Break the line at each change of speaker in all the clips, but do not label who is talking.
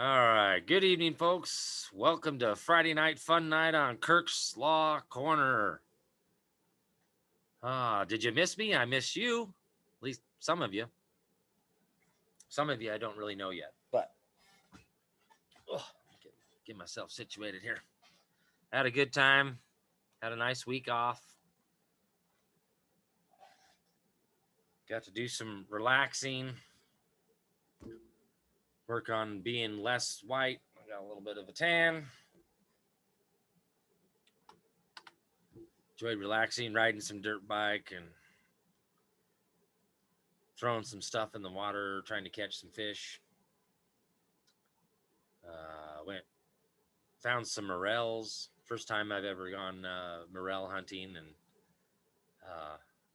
All right. Good evening, folks. Welcome to Friday Night Fun Night on Kirk's Law Corner. Did you miss me? I miss you. At least some of you. Some of you I don't really know yet, but get myself situated here. Had a good time. Had a nice week off. Got to do some relaxing. Work on being less white. I got a little bit of a tan. Enjoyed relaxing, riding some dirt bike and throwing some stuff in the water, trying to catch some fish. Found some morels. First time I've ever gone morel hunting, and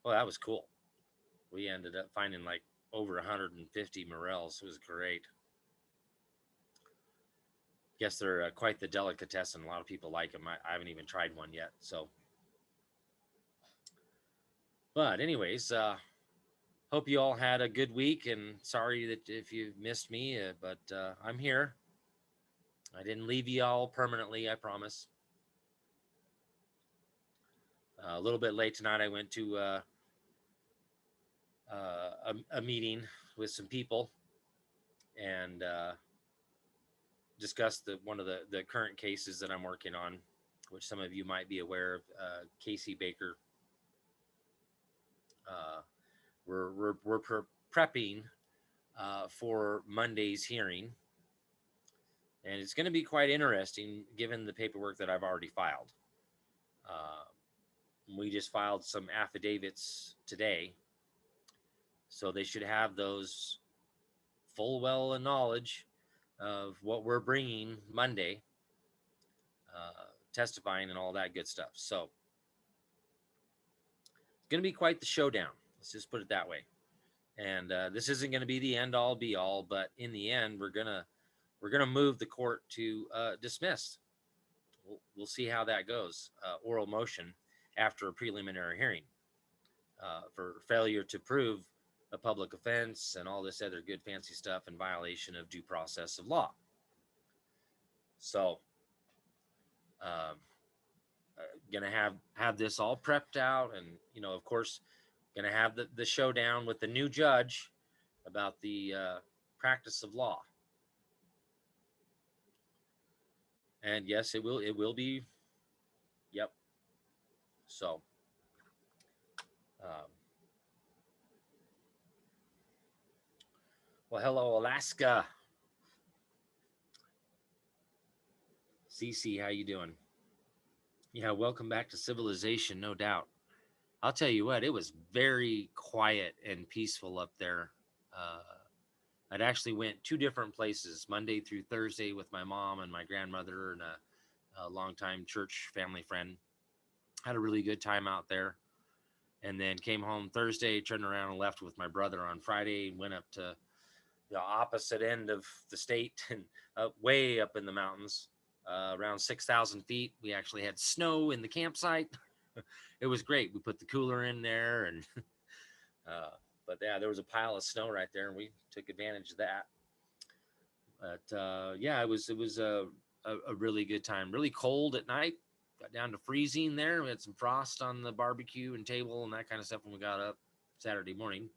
well, that was cool. We ended up finding like over 150 morels. It was great. Guess they're quite the delicatessen. A lot of people like them. I haven't even tried one yet. So, but anyways, hope you all had a good week. And sorry that if you missed me, but I'm here. I didn't leave you all permanently, I promise. A little bit late tonight, I went to a meeting with some people and discussed one of the current cases that I'm working on, which some of you might be aware of. Casey Baker. We're prepping for Monday's hearing, and it's going to be quite interesting given the paperwork that I've already filed. We just filed some affidavits today, so they should have those full well and knowledge of what we're bringing Monday, testifying and all that good stuff. So it's going to be quite the showdown. Let's just put it that way. And this isn't going to be the end all be all, but in the end, we're gonna move the court to dismiss. We'll see how that goes. Oral motion after a preliminary hearing for failure to prove a public offense and all this other good fancy stuff in violation of due process of law. So, gonna have this all prepped out, and of course, gonna have the showdown with the new judge about the practice of law. And yes, it will be. Yep. So, well, hello, Alaska. Cece, how you doing? Yeah, welcome back to civilization, no doubt. I'll tell you what, it was very quiet and peaceful up there. I'd actually went two different places, Monday through Thursday, with my mom and my grandmother and a longtime church family friend. Had a really good time out there, and then came home Thursday, turned around and left with my brother on Friday, and went up to the opposite end of the state and way up in the mountains, around 6,000 feet. We actually had snow in the campsite. It was great. We put the cooler in there, and but yeah, there was a pile of snow right there, and we took advantage of that. But yeah, it was a really good time. Really cold at night. Got down to freezing there. We had some frost on the barbecue and table and that kind of stuff when we got up Saturday morning.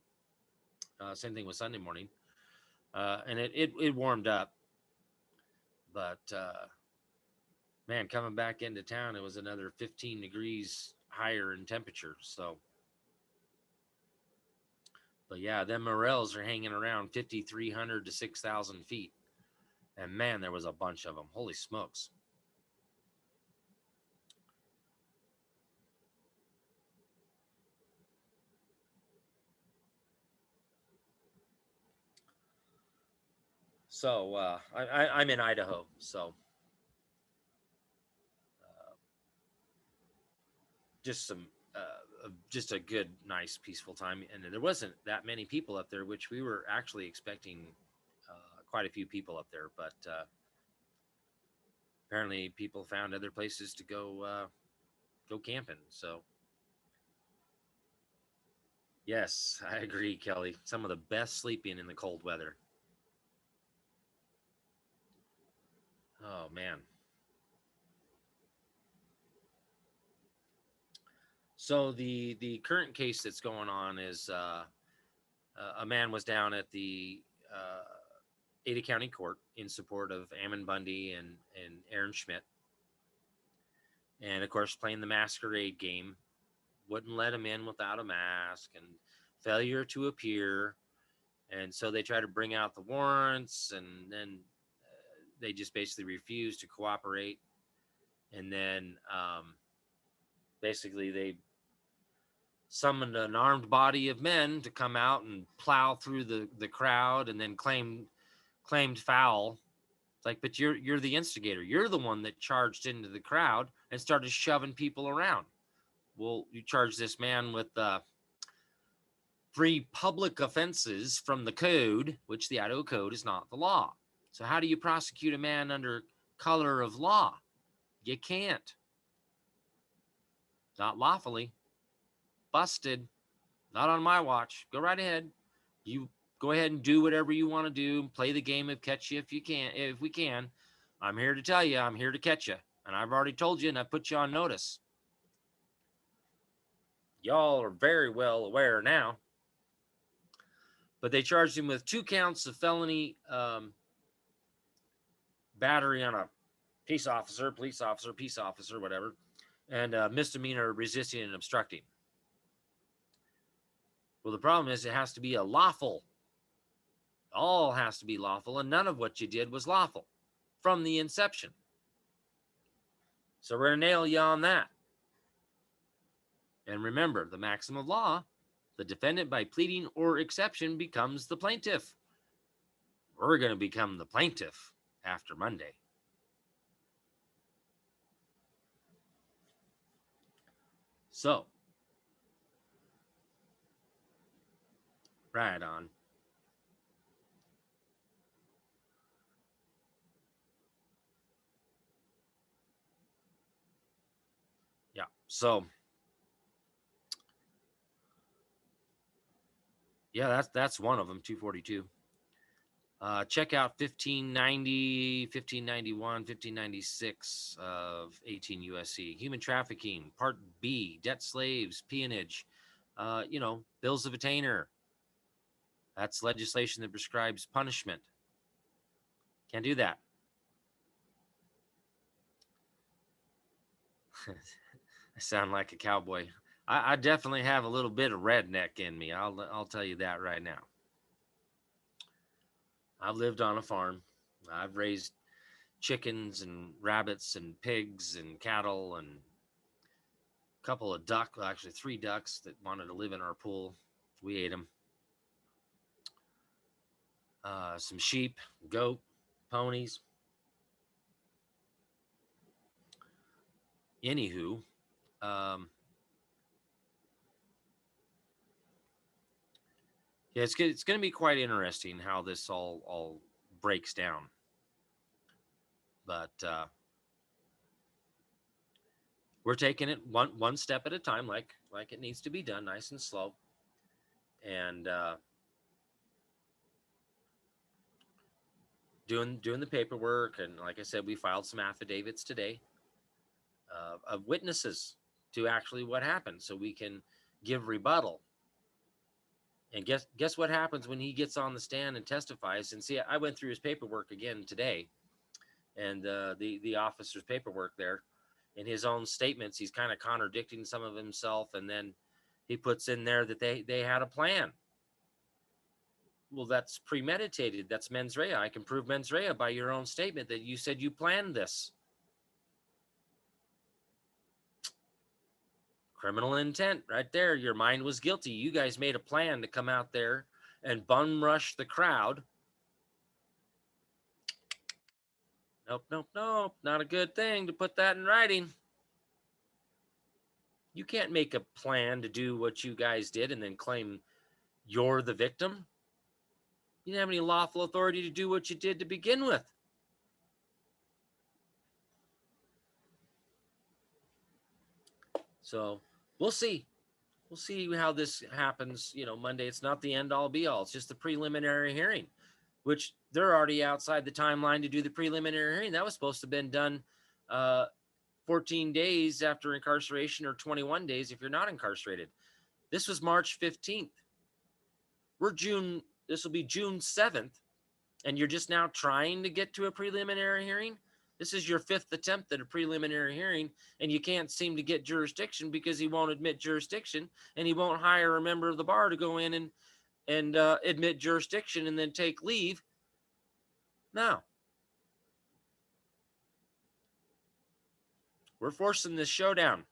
Same thing with Sunday morning. And it warmed up. But man, coming back into town, it was another 15 degrees higher in temperature. So, but yeah, them morels are hanging around 5,300 to 6,000 feet. And man, there was a bunch of them. Holy smokes. So I'm in Idaho. So just just a good, nice, peaceful time. And there wasn't that many people up there, which we were actually expecting quite a few people up there. But apparently people found other places to go camping. So yes, I agree, Kelly. Some of the best sleeping in the cold weather. Oh man. So the current case that's going on is a man was down at the uh, Ada County Court in support of Ammon Bundy and Aaron Schmidt, and of course playing the masquerade game. Wouldn't let him in without a mask and failure to appear, and so they try to bring out the warrants, and then they just basically refuse to cooperate, and then basically they summoned an armed body of men to come out and plow through the crowd, and then claimed foul. It's like, but you're the instigator. You're the one that charged into the crowd and started shoving people around. Well, you charge this man with 3 public offenses from the code, which the Idaho Code is not the law. So how do you prosecute a man under color of law? You can't. Not lawfully. Busted. Not on my watch. Go right ahead. You go ahead and do whatever you want to do. Play the game of catch you if you can. If we can, I'm here to tell you, I'm here to catch you, and I've already told you, and I put you on notice. Y'all are very well aware now. But they charged him with 2 counts of felony battery on a police officer, whatever, and misdemeanor resisting and obstructing. Well, the problem is it has to be a lawful. All has to be lawful, and none of what you did was lawful from the inception. So we're going to nail you on that. And remember, the maxim of law, the defendant by pleading or exception becomes the plaintiff. We're going to become the plaintiff after Monday. So, right on. Yeah. So, yeah, that's one of them, 242. Check out 1590, 1591, 1596 of 18 USC. Human trafficking, Part B, debt slaves, peonage, bills of attainder. That's legislation that prescribes punishment. Can't do that. I sound like a cowboy. I definitely have a little bit of redneck in me. I'll tell you that right now. I've lived on a farm. I've raised chickens and rabbits and pigs and cattle and a couple of actually 3 ducks that wanted to live in our pool. We ate them. Some sheep, goat, ponies. Anywho, yeah, it's going to be quite interesting how this all breaks down. But we're taking it one step at a time, like it needs to be done, nice and slow. And doing the paperwork, and like I said, we filed some affidavits today of witnesses to actually what happened, so we can give rebuttal. And guess what happens when he gets on the stand and testifies? And see, I went through his paperwork again today, and the officer's paperwork there. In his own statements, he's kind of contradicting some of himself, and then he puts in there that they had a plan. Well, that's premeditated. That's mens rea. I can prove mens rea by your own statement that you said you planned this. Criminal intent right there. Your mind was guilty. You guys made a plan to come out there and bum rush the crowd. Nope. Not a good thing to put that in writing. You can't make a plan to do what you guys did and then claim you're the victim. You didn't have any lawful authority to do what you did to begin with. So we'll see. We'll see how this happens. Monday. It's not the end all be all. It's just the preliminary hearing. which they're already outside the timeline to do the preliminary hearing. That was supposed to have been done 14 days after incarceration, or 21 days if you're not incarcerated. This was March 15th. This will be June 7th, and you're just now trying to get to a preliminary hearing. This is your fifth attempt at a preliminary hearing, and you can't seem to get jurisdiction because he won't admit jurisdiction, and he won't hire a member of the bar to go in and admit jurisdiction and then take leave. Now, we're forcing this showdown.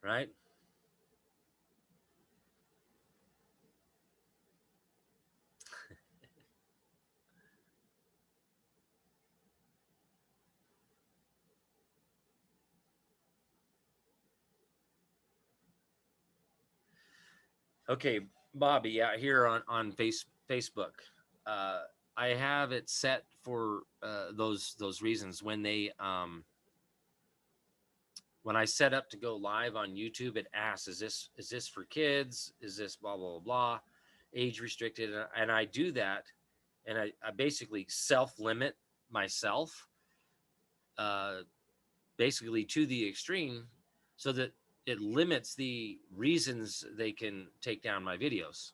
Right? Okay, Bobby, out here on Facebook, uh, I have it set for those reasons. When I set up to go live on YouTube, it asks, is this for kids? Is this blah blah blah, age restricted? And I do that, and I basically self limit myself, uh, basically to the extreme, so that it limits the reasons they can take down my videos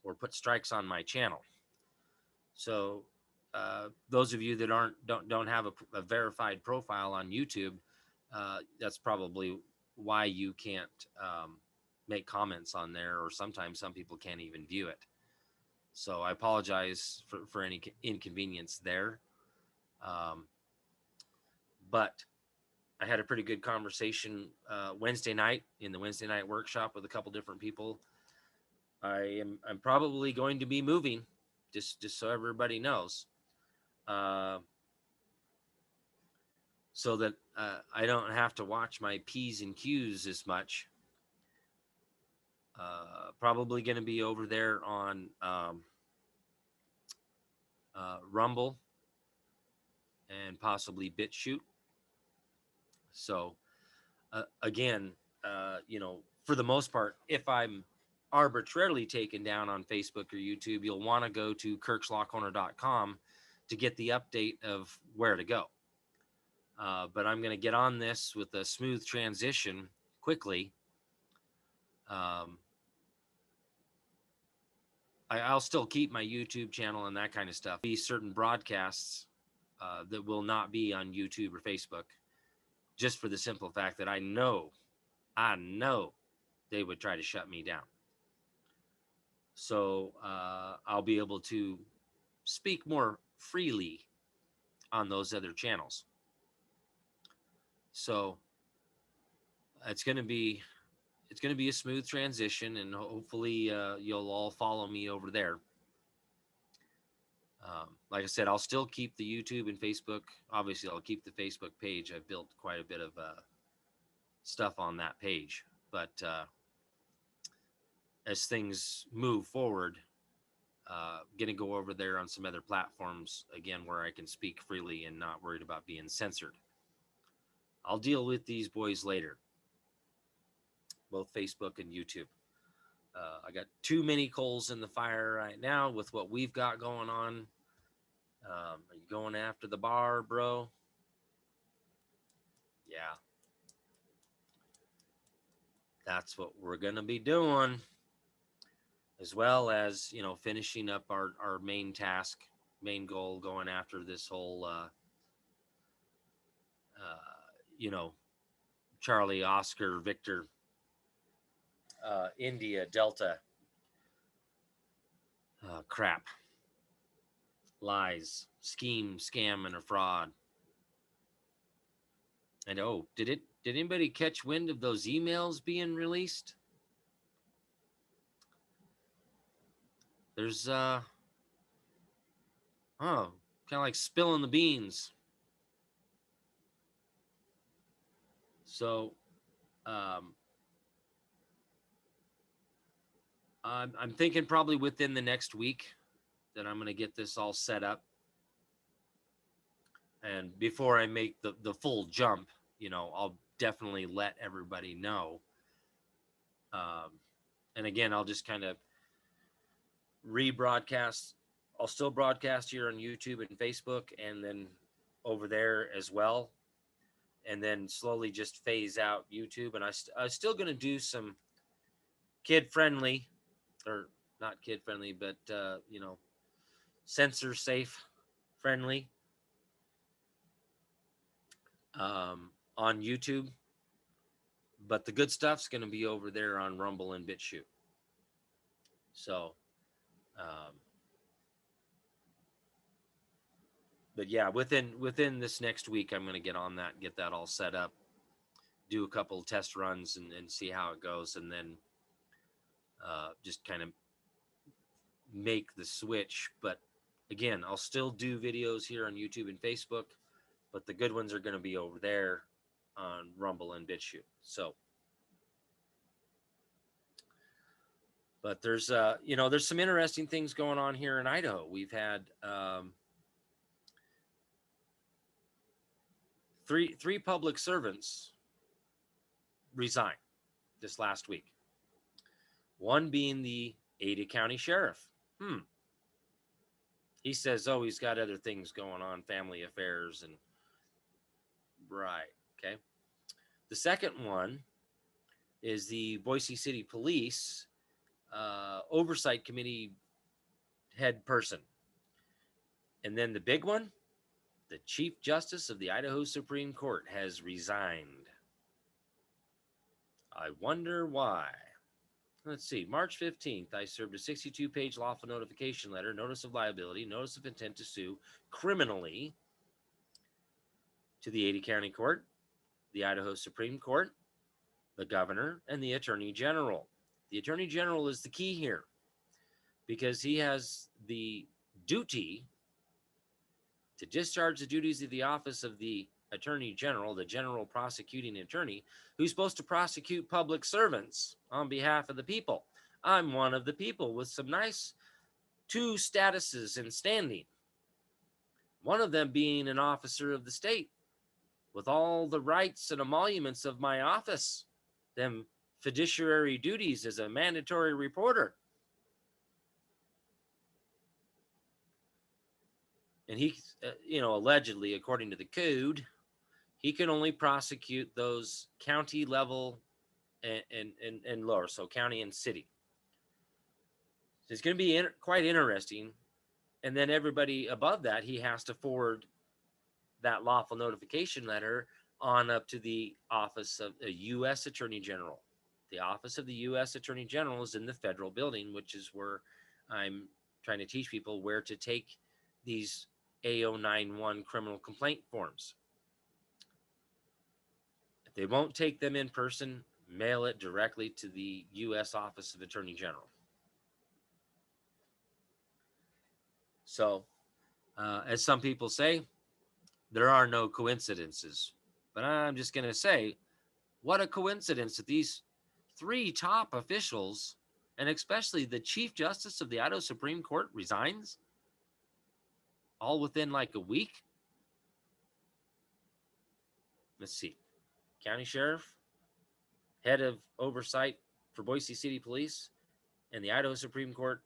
or put strikes on my channel. So those of you that don't have a verified profile on YouTube, that's probably why you can't make comments on there, or sometimes some people can't even view it. So I apologize for any inconvenience there. But I had a pretty good conversation Wednesday night in the Wednesday night workshop with a couple different people. I'm probably going to be moving, just so everybody knows, so that I don't have to watch my P's and Q's as much. Probably going to be over there on Rumble and possibly BitChute. So again, for the most part, if I'm arbitrarily taken down on Facebook or YouTube, you'll want to go to kirkslawcorner.com to get the update of where to go. But I'm going to get on this with a smooth transition quickly. I'll still keep my YouTube channel and that kind of stuff. Be certain broadcasts that will not be on YouTube or Facebook, just for the simple fact that I know they would try to shut me down. So I'll be able to speak more freely on those other channels. So it's going to be a smooth transition, and hopefully you'll all follow me over there. Like I said, I'll still keep the YouTube and Facebook. Obviously, I'll keep the Facebook page. I've built quite a bit of stuff on that page. But as things move forward, going to go over there on some other platforms, again, where I can speak freely and not worried about being censored. I'll deal with these boys later, both Facebook and YouTube. I got too many coals in the fire right now with what we've got going on. Are you going after the bar, bro? Yeah. That's what we're going to be doing, as well as, finishing up our main task, main goal, going after this whole, Charlie, Oscar, Victor, India, Delta, crap, lies, scheme, scam, and a fraud. And did anybody catch wind of those emails being released? There's kind of like spilling the beans. So I'm thinking probably within the next week that I'm going to get this all set up. And before I make the full jump, I'll definitely let everybody know. Um, and again, I'll just kind of rebroadcast. I'll still broadcast here on YouTube and Facebook, and then over there as well, and then slowly just phase out YouTube. And I'm still going to do some kid friendly, or not kid friendly, but censor safe friendly on YouTube. But the good stuff's going to be over there on Rumble and BitChute. So, um, but yeah, within this next week, I'm going to get on that, get that all set up, do a couple of test runs, and see how it goes, and then just kind of make the switch. But again, I'll still do videos here on YouTube and Facebook, but the good ones are going to be over there on Rumble and BitChute. So, but there's there's some interesting things going on here in Idaho. We've had three public servants resign this last week. One being the Ada County Sheriff. He says, oh, he's got other things going on, family affairs, and right. Okay. The second one is the Boise City Police Oversight Committee head person. And then the big one, the Chief Justice of the Idaho Supreme Court has resigned. I wonder why. Let's see. March 15th, I served a 62-page lawful notification letter, notice of liability, notice of intent to sue criminally to the Ada County Court, the Idaho Supreme Court, the governor, and the attorney general. The attorney general is the key here because he has the duty to discharge the duties of the office of the attorney general, the general prosecuting attorney, who's supposed to prosecute public servants on behalf of the people. I'm one of the people with some nice two statuses in standing. One of them being an officer of the state with all the rights and emoluments of my office, them fiduciary duties as a mandatory reporter. And he, allegedly, according to the code, he can only prosecute those county level and lower, so county and city. So it's going to be quite interesting. And then everybody above that, he has to forward that lawful notification letter on up to the office of the U.S. Attorney General. The office of the U.S. Attorney General is in the federal building, which is where I'm trying to teach people where to take these A091 criminal complaint forms. If they won't take them in person, mail it directly to the U.S. Office of Attorney General. So, as some people say, there are no coincidences. But I'm just going to say, what a coincidence that these three top officials, and especially the Chief Justice of the Idaho Supreme Court, resigns all within like a week. Let's see. County Sheriff, head of oversight for Boise City Police, and the Idaho Supreme Court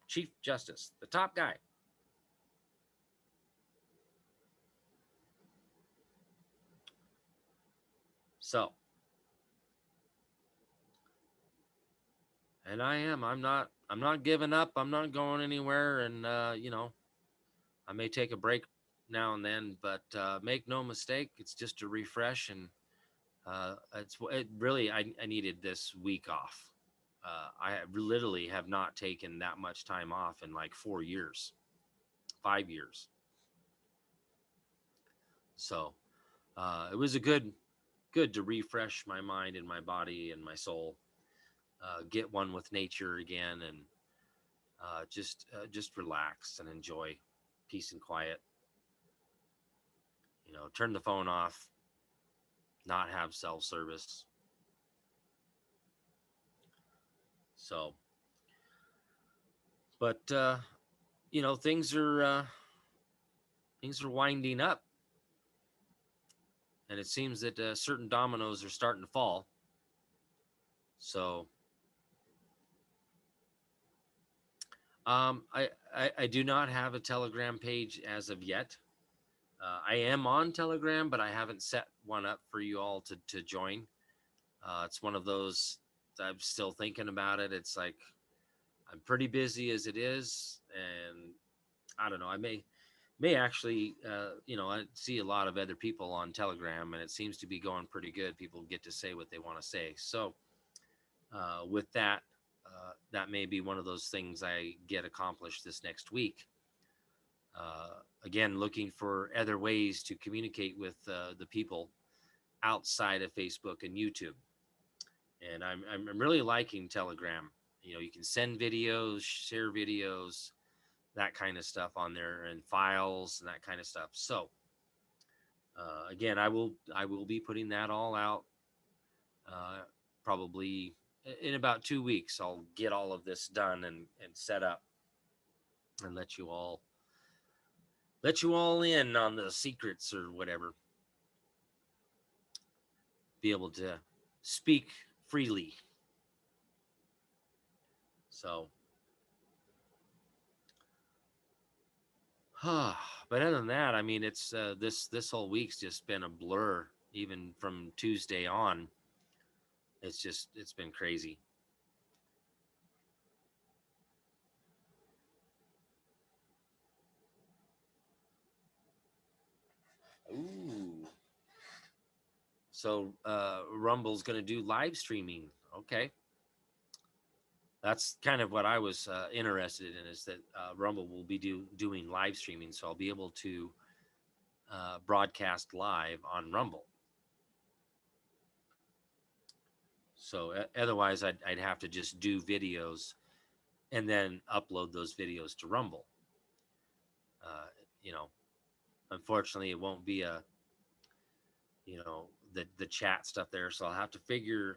Chief Justice, the top guy. So, and I'm not giving up. I'm not going anywhere. And, I may take a break now and then, but make no mistake, it's just a refresh. And I needed this week off. I literally have not taken that much time off in like 4 years, 5 years. So it was good to refresh my mind and my body and my soul, get one with nature again, and just relax and enjoy peace and quiet. Turn the phone off, not have cell service. So, but things are winding up and it seems that certain dominoes are starting to fall. So I do not have a Telegram page as of yet. I am on Telegram, but I haven't set one up for you all to join. It's one of those, I'm still thinking about it. It's like I'm pretty busy as it is, and I don't know. I may actually, I see a lot of other people on Telegram, and it seems to be going pretty good. People get to say what they want to say. So with that, that may be one of those things I get accomplished this next week. Again, looking for other ways to communicate with the people outside of Facebook and YouTube. And I'm really liking Telegram. You can send videos, share videos, that kind of stuff on there, and files and that kind of stuff. So again, I will be putting that all out probably in about 2 weeks. I'll get all of this done and set up and let you all in on the secrets or whatever. Be able to speak freely. So, but other than that, I mean, it's this whole week's just been a blur. Even from Tuesday on, it's been crazy. Ooh. So Rumble's going to do live streaming. Okay. That's kind of what I was interested in, is that Rumble will be doing live streaming. So I'll be able to broadcast live on Rumble. So otherwise, I'd have to just do videos and then upload those videos to Rumble. Uh, you know, unfortunately, it won't be the chat stuff there. So I'll have to figure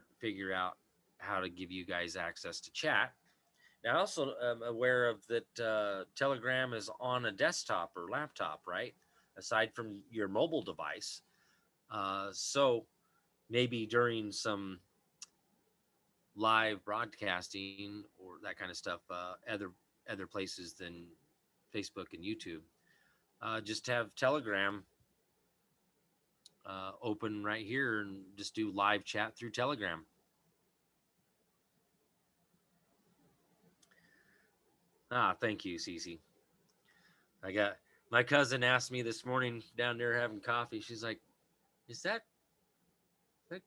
out how to give you guys access to chat. Now, I also am aware of that Telegram is on a desktop or laptop, right? Aside from your mobile device. So maybe during some live broadcasting or that kind of stuff, other places than Facebook and YouTube, just have Telegram open right here and just do live chat through Telegram. Thank you, Cece. I got my cousin asked me this morning down there having coffee. She's like, "Is that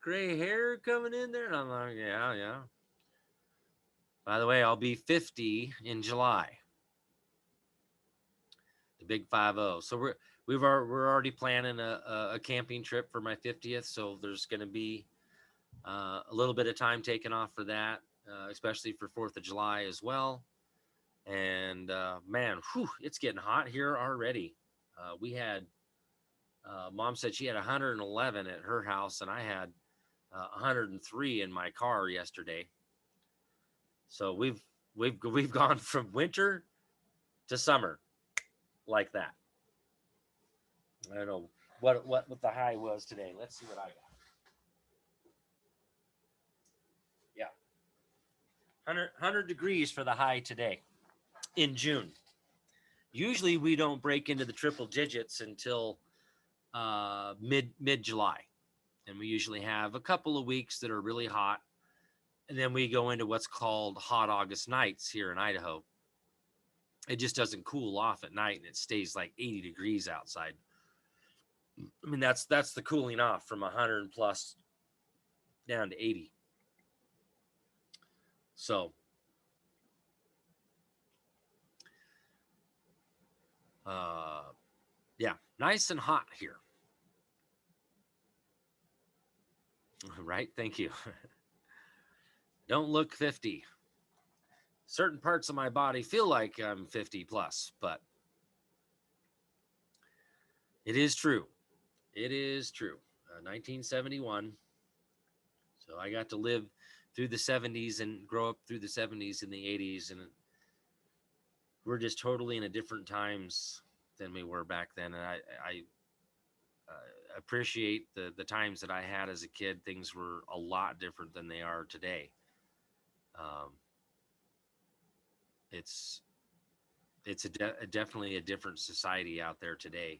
gray hair coming in there?" And I'm like, "Yeah, yeah." By the way, I'll be 50 in July. The big 50. So we're already planning a camping trip for my 50th. So there's going to be a little bit of time taken off for that, especially for 4th of July as well. And man, it's getting hot here already. We had Mom said she had 111 at her house, and I had 103 in my car yesterday. So we've gone from winter to summer like that. I don't know what the high was today. Let's see what I got. Yeah, 100 degrees for the high today in June. Usually we don't break into the triple digits until mid July, and we usually have a couple of weeks that are really hot, and then we go into what's called hot August nights here in Idaho. It just doesn't cool off at night, and it stays like 80 degrees outside. I mean, that's the cooling off from 100 plus down to 80. So yeah, nice and hot here. Right? Thank you. Don't look 50. Certain parts of my body feel like I'm 50 plus, but it is true. It is true. 1971. So I got to live through the 70s and grow up through the 70s and the 80s, and we're just totally in a different times than we were back then. And appreciate the times that I had as a kid. Things were a lot different than they are today. Um, it's definitely a different society out there today.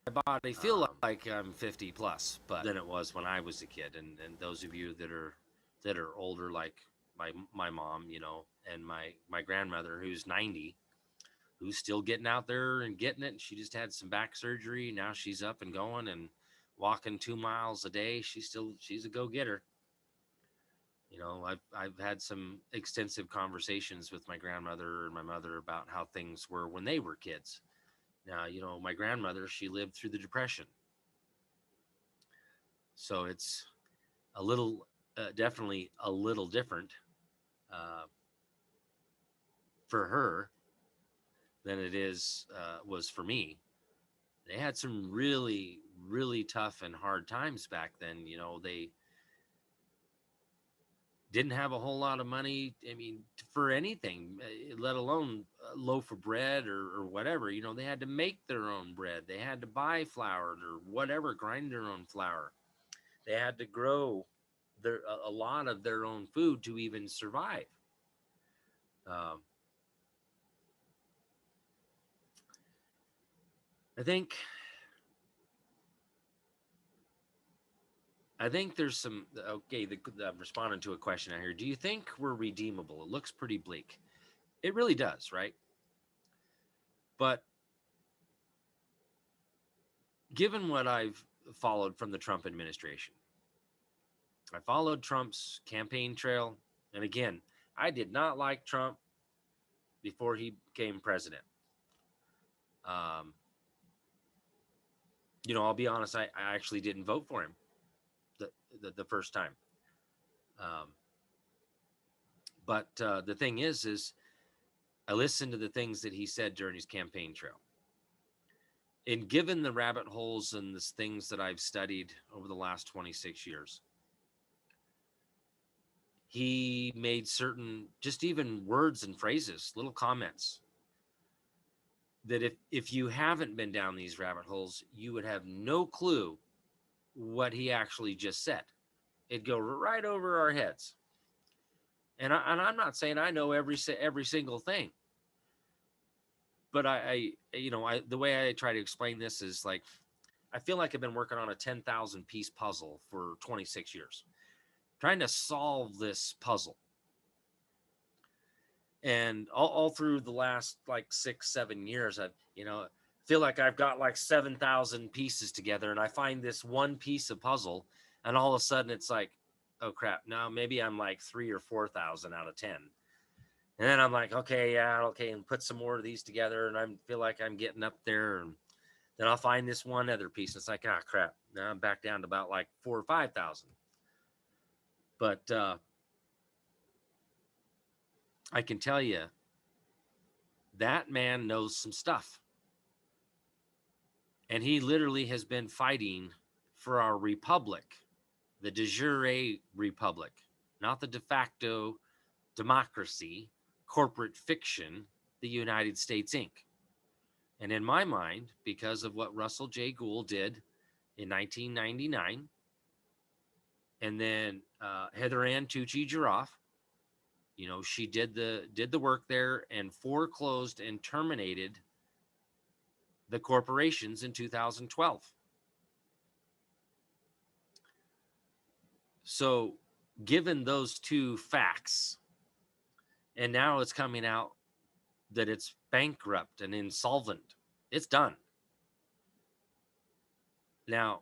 My body feel like I'm 50 plus, but than it was when I was a kid. And those of you that are older, like my mom, you know, and my grandmother who's 90, who's still getting out there and getting it. She just had some back surgery. Now she's up and going and walking 2 miles a day. She's a go-getter. You know, I've had some extensive conversations with my grandmother and my mother about how things were when they were kids. Now, you know, my grandmother, she lived through the Depression. So it's a little, definitely a little different uh, for her than it was for me. They had some really, really tough and hard times back then. You know, they didn't have a whole lot of money. I mean, for anything, let alone a loaf of bread or whatever. You know, they had to make their own bread. They had to buy flour or whatever, grind their own flour. They had to grow a lot of their own food to even survive. Um, I think there's some okay. I'm responding to a question out here. Do you think we're redeemable? It looks pretty bleak. It really does, right? But given what I've followed from the Trump administration, I followed Trump's campaign trail. And again, I did not like Trump before he became president. Um, you know, I'll be honest, I actually didn't vote for him the first time. Um, but the thing is I listened to the things that he said during his campaign trail. And given the rabbit holes and the things that I've studied over the last 26 years, he made certain, just even words and phrases, little comments that if you haven't been down these rabbit holes, you would have no clue what he actually just said. It'd go right over our heads. And I'm not saying I know every single thing, but I you know, the way I try to explain this is like, I feel like I've been working on a 10,000 piece puzzle for 26 years, trying to solve this puzzle. And all through the last like 6-7 years, I've, you know, feel like I've got like 7,000 pieces together, and I find this one piece of puzzle, and all of a sudden it's like, oh crap, now maybe I'm like 3 or 4,000 out of 10. And then I'm like, okay, yeah, okay, and put some more of these together, and I feel like I'm getting up there, and then I'll find this one other piece. It's like, ah, crap. Now I'm back down to about like 4,000 or 5,000. But I can tell you, that man knows some stuff. And he literally has been fighting for our republic, the de jure republic, not the de facto democracy, corporate fiction, the United States Inc. And in my mind, because of what Russell J. Gould did in 1999, and then Heather Ann Tucci Giraffe, you know, she did the work there and foreclosed and terminated the corporations in 2012. So, given those two facts, and now it's coming out that it's bankrupt and insolvent, it's done. Now,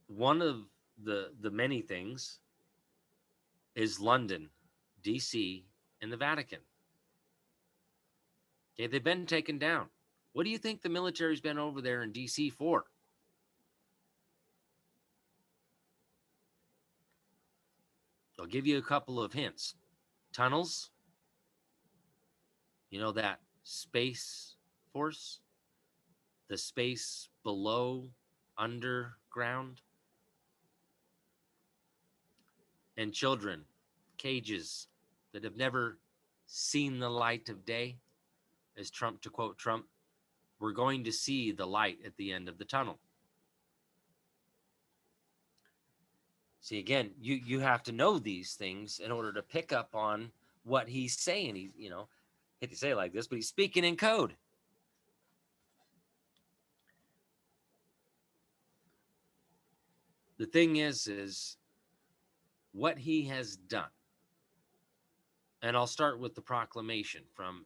one of the many things is London, DC, and the Vatican. Okay, they've been taken down. What do you think the military's been over there in DC for? I'll give you a couple of hints. Tunnels, you know, that space force, the space below, underground, and children, cages that have never seen the light of day. As Trump, to quote Trump, we're going to see the light at the end of the tunnel. See, again, you have to know these things in order to pick up on what he's saying. He's, hate to say it like this, but he's speaking in code. The thing is what he has done. And I'll start with the proclamation from,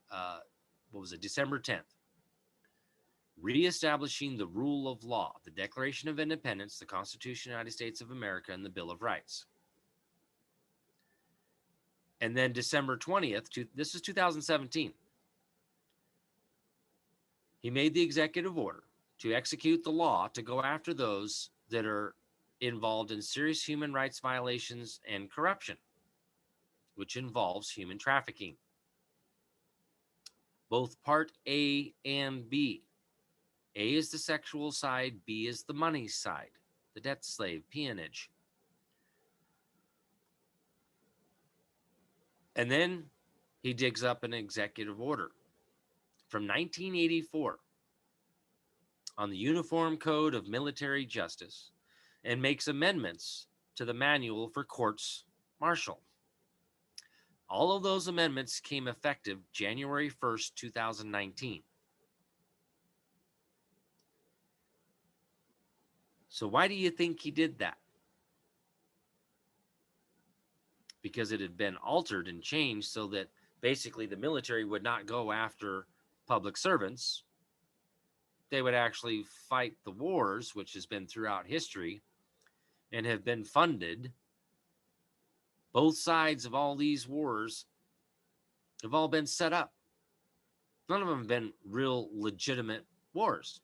what was it, December 10th. Reestablishing the rule of law, the Declaration of Independence, the Constitution of the United States of America, and the Bill of Rights. And then December 20th, this is 2017, he made the executive order to execute the law to go after those that are involved in serious human rights violations and corruption, which involves human trafficking. Both Part A and B. A is the sexual side, B is the money side, the debt slave, peonage. And then he digs up an executive order from 1984 on the Uniform Code of Military Justice and makes amendments to the manual for courts martial. All of those amendments came effective January 1st, 2019. So why do you think he did that? Because it had been altered and changed so that basically the military would not go after public servants. They would actually fight the wars, which has been throughout history and have been funded. Both sides of all these wars have all been set up. None of them have been real legitimate wars.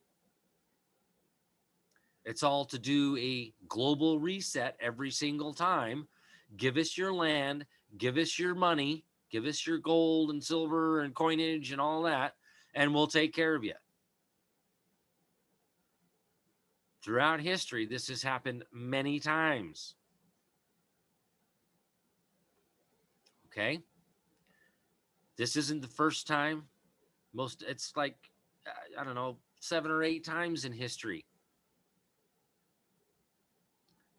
It's all to do a global reset every single time. Give us your land, give us your money, give us your gold and silver and coinage and all that, and we'll take care of you. Throughout history, this has happened many times. Okay? This isn't the first time. It's like, I don't know, 7 or 8 times in history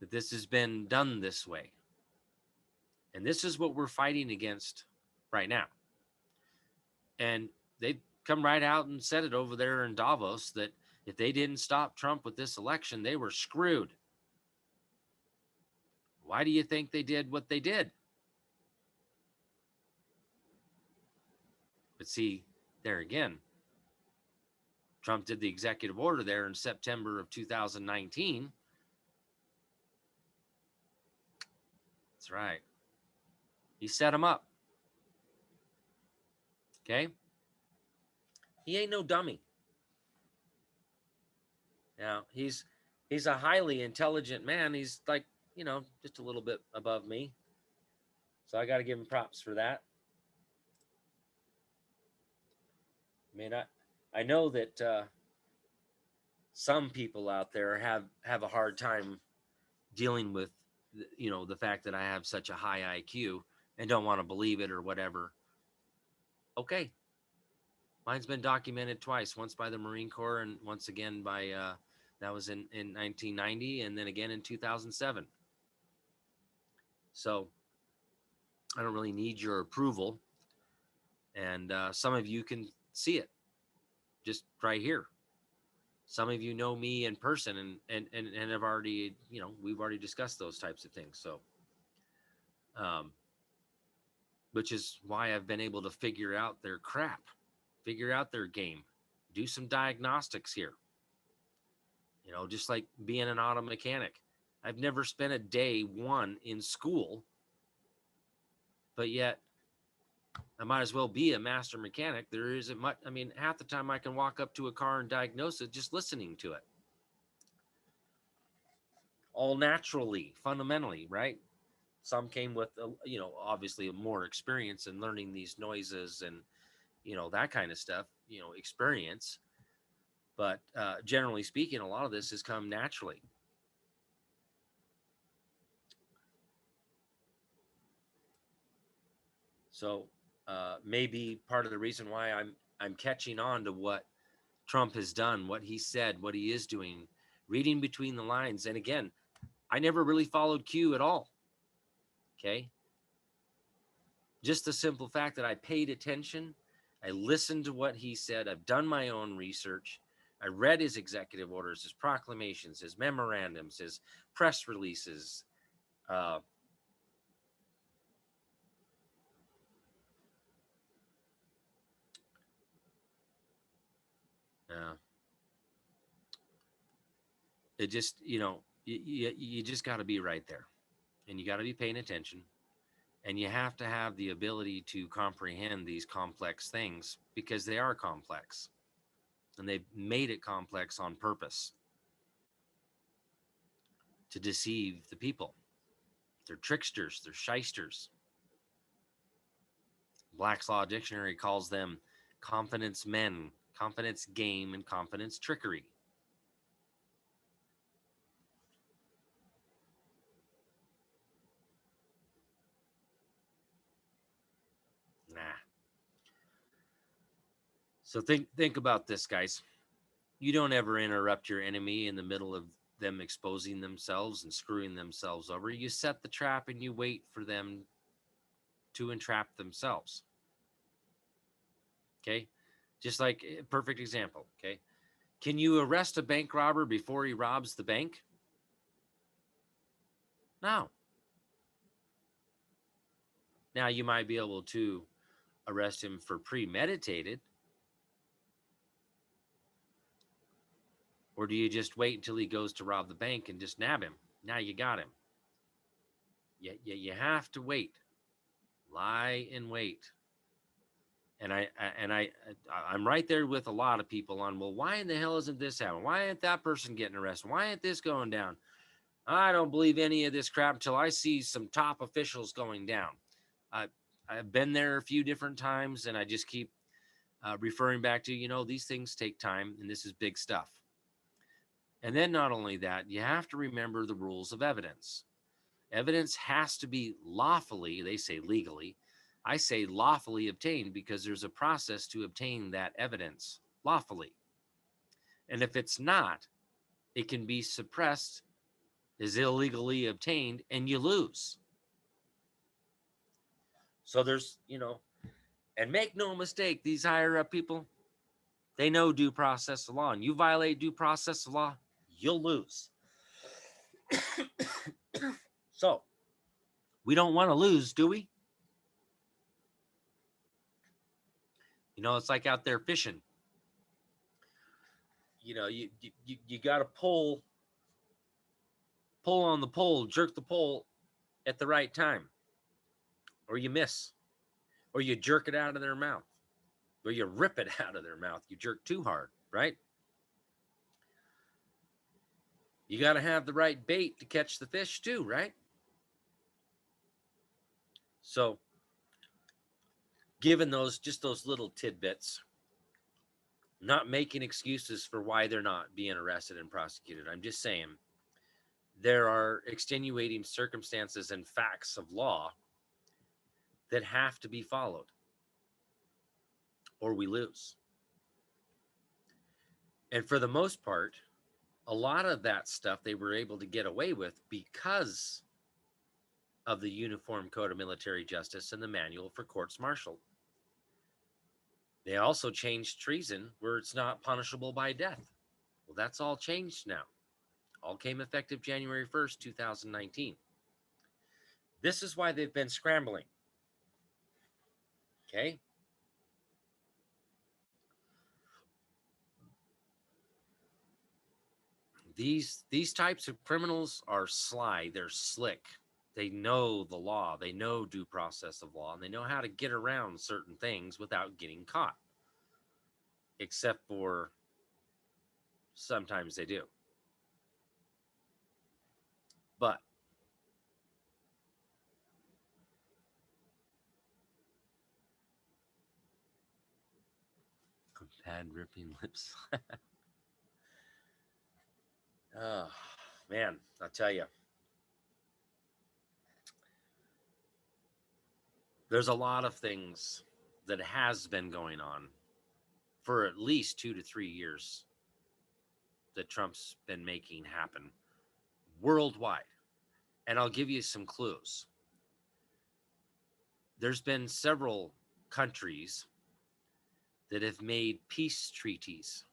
that this has been done this way. And this is what we're fighting against right now. And they come right out and said it over there in Davos that if they didn't stop Trump with this election, they were screwed. Why do you think they did what they did? But see, there again, Trump did the executive order there in September of 2019. That's right. He set him up. Okay? He ain't no dummy. Now, he's a highly intelligent man. He's like, just a little bit above me. So I got to give him props for that. I mean, I know that some people out there have a hard time dealing with, the fact that I have such a high IQ and don't want to believe it or whatever. Okay. Mine's been documented twice, once by the Marine Corps and once again by, that was in 1990 and then again in 2007. So I don't really need your approval. And some of you can see it just right here. Some of you know me in person and have already, we've already discussed those types of things. So, which is why I've been able to figure out their crap, figure out their game, do some diagnostics here. Just like being an auto mechanic. I've never spent a day one in school, but yet I might as well be a master mechanic. There isn't much. I mean, half the time I can walk up to a car and diagnose it just listening to it. All naturally, fundamentally, right? Some came with, obviously more experience in learning these noises and, that kind of stuff, experience. But generally speaking, a lot of this has come naturally. So maybe part of the reason why I'm catching on to what Trump has done, what he said, what he is doing, reading between the lines. And again, I never really followed Q at all. Okay. Just the simple fact that I paid attention, I listened to what he said, I've done my own research, I read his executive orders, his proclamations, his memorandums, his press releases. Uh, uh, it just, you just got to be right there, and you got to be paying attention, and you have to have the ability to comprehend these complex things because they are complex, and they've made it complex on purpose to deceive the people. They're tricksters, they're shysters. Black's Law Dictionary calls them confidence men, confidence game, and confidence trickery. Nah. So think about this, guys. You don't ever interrupt your enemy in the middle of them exposing themselves and screwing themselves over. You set the trap and you wait for them to entrap themselves. Okay? Just like a perfect example. Okay? Can you arrest a bank robber before he robs the bank? No. Now you might be able to arrest him for premeditated, or do you just wait until he goes to rob the bank and just nab him? Now you got him. You have to wait. Lie in wait. And I'm right there with a lot of people on, well, why in the hell isn't this happening? Why ain't that person getting arrested? Why ain't this going down? I don't believe any of this crap until I see some top officials going down. I've been there a few different times, and I just keep referring back to, these things take time, and this is big stuff. And then not only that, you have to remember the rules of evidence. Evidence has to be lawfully, they say legally, I say lawfully obtained because there's a process to obtain that evidence lawfully. And if it's not, it can be suppressed, is illegally obtained, and you lose. So there's, and make no mistake, these higher up people, they know due process of law, and you violate due process of law, you'll lose. So we don't want to lose, do we? It's like out there fishing. You got to pull on the pole, jerk the pole at the right time, or you miss, or you jerk it out of their mouth, or you rip it out of their mouth. You jerk too hard, right? You got to have the right bait to catch the fish too, right? So given those little tidbits, not making excuses for why they're not being arrested and prosecuted, I'm just saying there are extenuating circumstances and facts of law that have to be followed, or we lose. And for the most part, a lot of that stuff they were able to get away with because of the Uniform Code of Military Justice and the Manual for Courts Martial. They also changed treason where it's not punishable by death. Well, that's all changed now. All came effective January 1st, 2019. This is why they've been scrambling. Okay? These types of criminals are sly, they're slick. They know the law, they know due process of law, and they know how to get around certain things without getting caught. Except for sometimes they do. But pad ripping lips. Oh, man, I'll tell you. There's a lot of things that has been going on for at least 2 to 3 years that Trump's been making happen worldwide. And I'll give you some clues. There's been several countries that have made peace treaties.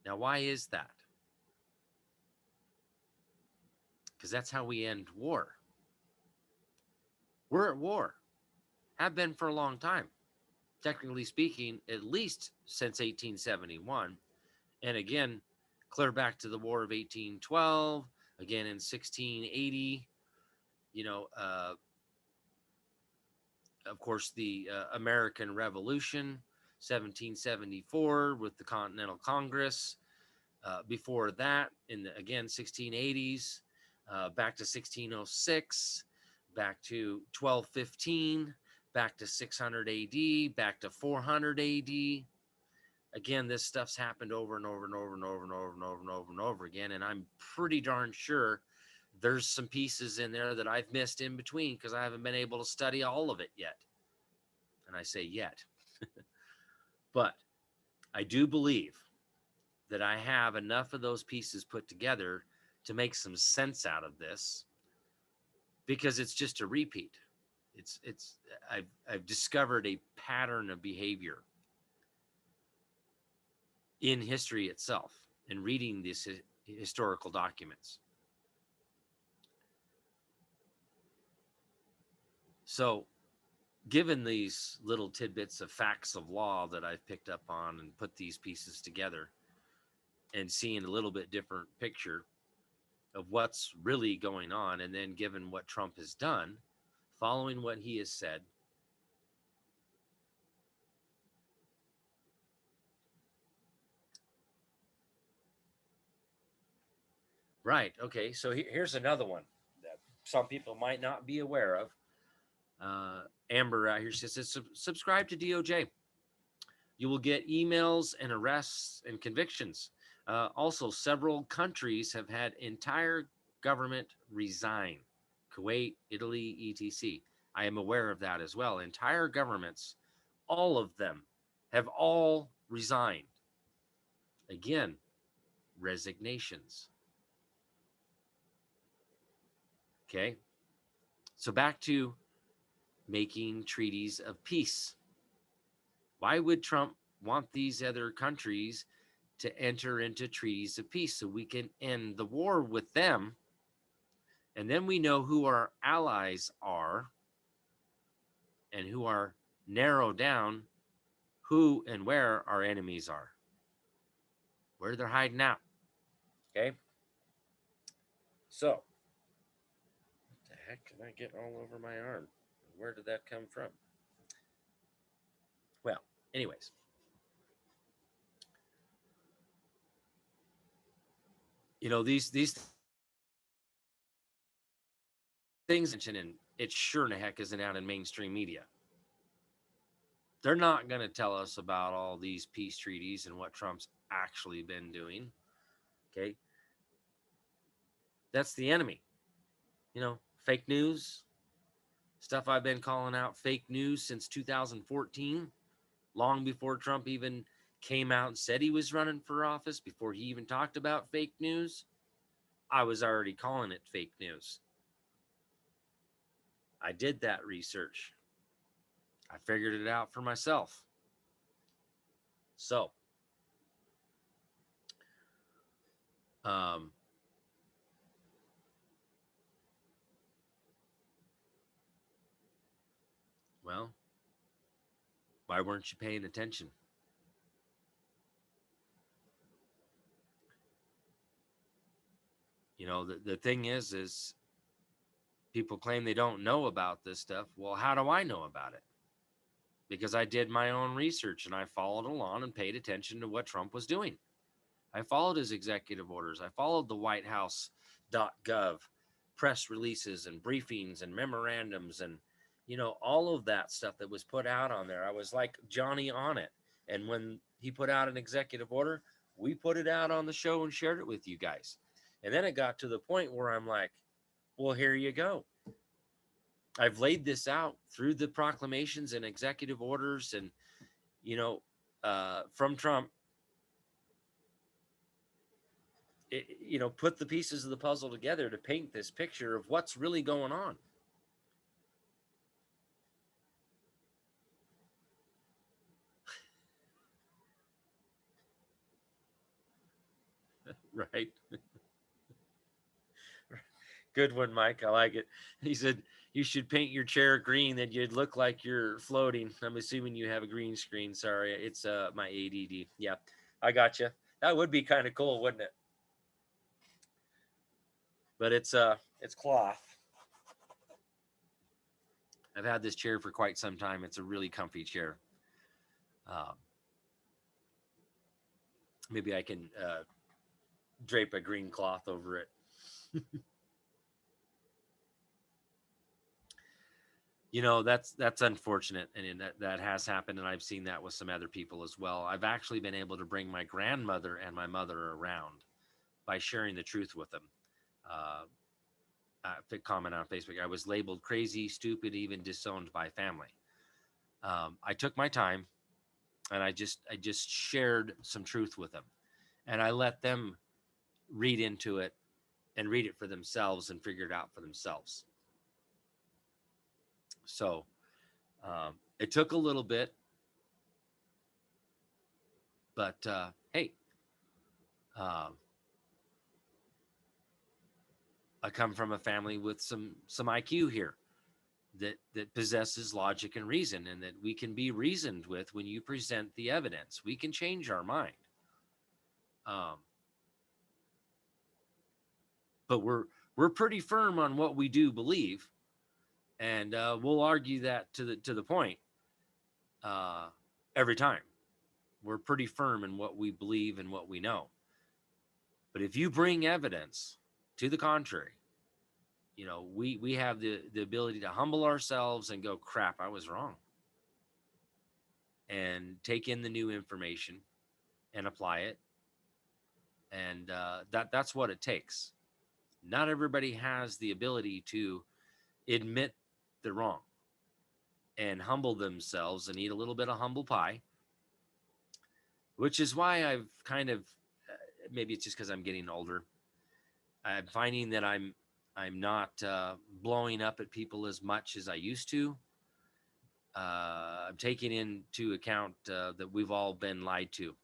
Now, why is that? Because that's how we end war. We're at war, have been for a long time. Technically speaking, at least since 1871. And again, clear back to the War of 1812, again in 1680, you know, of course, the American Revolution, 1774 with the Continental Congress. Before that, in the, again, 1680s, back to 1606, back to 1215, back to 600 AD, back to 400 AD. Again, this stuff's happened over and over and over and over and over and over and over and over again. And I'm pretty darn sure there's some pieces in there that I've missed in between because I haven't been able to study all of it yet. And I say yet. But I do believe that I have enough of those pieces put together to make some sense out of this, because it's just a repeat. I've discovered a pattern of behavior in history itself and reading these historical documents. So, given these little tidbits of facts of law that I've picked up on and put these pieces together and seeing a little bit different picture of what's really going on, and then given what Trump has done, following what he has said, right, okay, so here's another one that some people might not be aware of. Amber out here says, subscribe to DOJ. You will get emails and arrests and convictions. Also, several countries have had entire government resign. Kuwait, Italy, etc. I am aware of that as well. Entire governments, all of them, have all resigned. Again, resignations. Okay. So back to making treaties of peace. Why would Trump want these other countries to enter into treaties of peace so we can end the war with them? And then we know who our allies are and who are narrowed down who and where our enemies are, where they're hiding out. Okay. So, what the heck can I get all over my arm? Where did that come from? Well, anyways, you know, these things, and it sure in the heck isn't out in mainstream media. They're not going to tell us about all these peace treaties and what Trump's actually been doing. Okay. That's the enemy. You know, fake news, stuff I've been calling out fake news since 2014, long before Trump even came out and said he was running for office, before he even talked about fake news. I was already calling it fake news. I did that research. I figured it out for myself. So, well, why weren't you paying attention? You know, the thing is people claim they don't know about this stuff. Well, how do I know about it? Because I did my own research and I followed along and paid attention to what Trump was doing. I followed his executive orders. I followed the White House.gov press releases and briefings and memorandums and, you know, all of that stuff that was put out on there. I was like Johnny on it. And when he put out an executive order, we put it out on the show and shared it with you guys. And then it got to the point where I'm like, well, here you go. I've laid this out through the proclamations and executive orders and, you know, from Trump. put the pieces of the puzzle together to paint this picture of what's really going on. Right. Good one, Mike. I like it. He said you should paint your chair green, that you'd look like you're floating. I'm assuming you have a green screen. Sorry, it's my ADD. Yeah, I got you. That would be kind of cool, wouldn't it? But it's cloth. I've had this chair for quite some time. It's a really comfy chair. Um, Maybe I can drape a green cloth over it. That's unfortunate, and that has happened, and I've seen that with some other people as well. I've actually been able to bring my grandmother and my mother around by sharing the truth with them. Uh, Comment on Facebook, I was labeled crazy, stupid, even disowned by family. I took my time, and I just shared some truth with them, and I let them read into it and read it for themselves and figure it out for themselves. So it took a little bit, but hey, uh, I come from a family with some IQ here that possesses logic and reason, and that we can be reasoned with when you present the evidence. We can change our mind. Um, but we're pretty firm on what we do believe, and we'll argue that to the point uh, every time. We're pretty firm in what we believe and what we know. But if you bring evidence to the contrary, we have the ability to humble ourselves and go, crap, I was wrong, and take in the new information and apply it. And that's what it takes. Not everybody has the ability to admit they're wrong and humble themselves and eat a little bit of humble pie, which is why I've kind of, maybe it's just because I'm getting older, I'm finding that I'm not blowing up at people as much as I used to. I'm taking into account that we've all been lied to.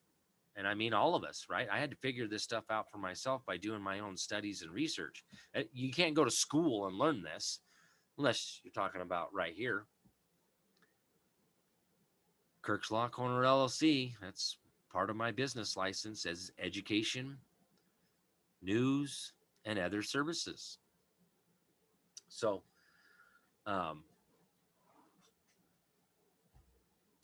And I mean, all of us, right? I had to figure this stuff out for myself by doing my own studies and research. You can't go to school and learn this unless you're talking about right here. Kirk's Law Corner LLC, that's part of my business license as education, news, and other services. So,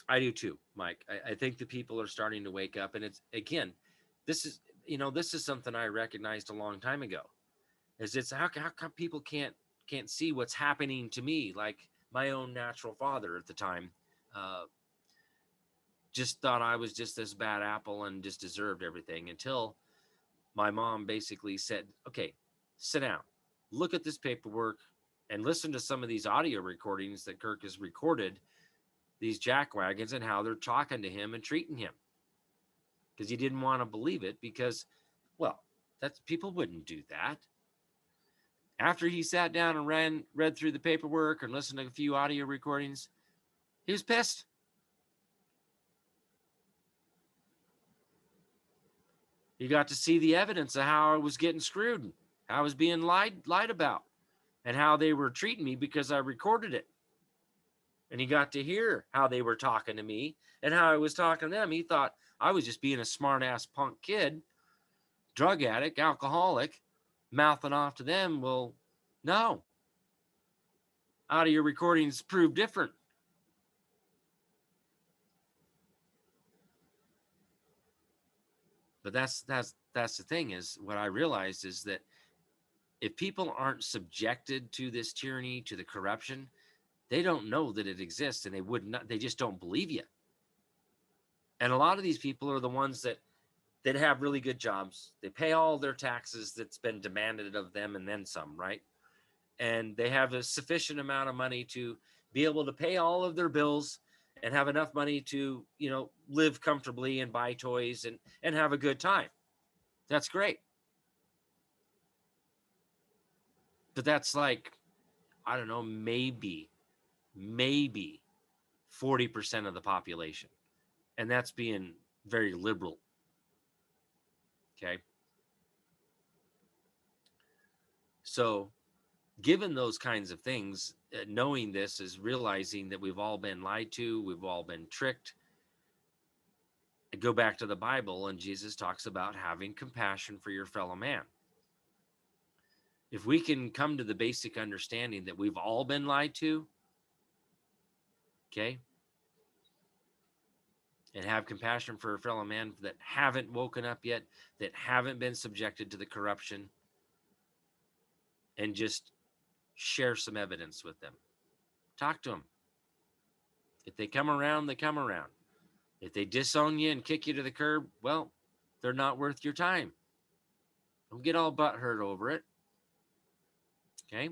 I do too, Mike. I think the people are starting to wake up, and it's, again, this is something I recognized a long time ago. It's how come people can't see what's happening to me? Like my own natural father at the time, uh, just thought I was just this bad apple and just deserved everything, until my mom basically said, "Okay, sit down, look at this paperwork, and listen to some of these audio recordings that Kirk has recorded, these jackwagons, and how they're talking to him and treating him." Because he didn't want to believe it, because, well, that's, people wouldn't do that. After he sat down and read through the paperwork and listened to a few audio recordings, he was pissed. He got to see the evidence of how I was getting screwed, how I was being lied about, and how they were treating me because I recorded it. And he got to hear how they were talking to me and how I was talking to them. He thought I was just being a smart ass punk kid, drug addict, alcoholic, mouthing off to them. Well, no. Audio recordings prove different. But that's the thing, is what I realized is that if people aren't subjected to this tyranny, to the corruption, they don't know that it exists, and they just don't believe you. And a lot of these people are the ones that have really good jobs. They pay all their taxes that's been demanded of them and then some, right? And they have a sufficient amount of money to be able to pay all of their bills and have enough money to, live comfortably and buy toys and have a good time. That's great. But that's like, I don't know, maybe 40% of the population. And that's being very liberal. Okay. So, given those kinds of things, knowing this is realizing that we've all been lied to, we've all been tricked. I go back to the Bible, and Jesus talks about having compassion for your fellow man. If we can come to the basic understanding that we've all been lied to, okay, and have compassion for a fellow man that haven't woken up yet, that haven't been subjected to the corruption, and just share some evidence with them. Talk to them. If they come around, they come around. If they disown you and kick you to the curb, well, they're not worth your time. Don't get all butthurt over it. Okay?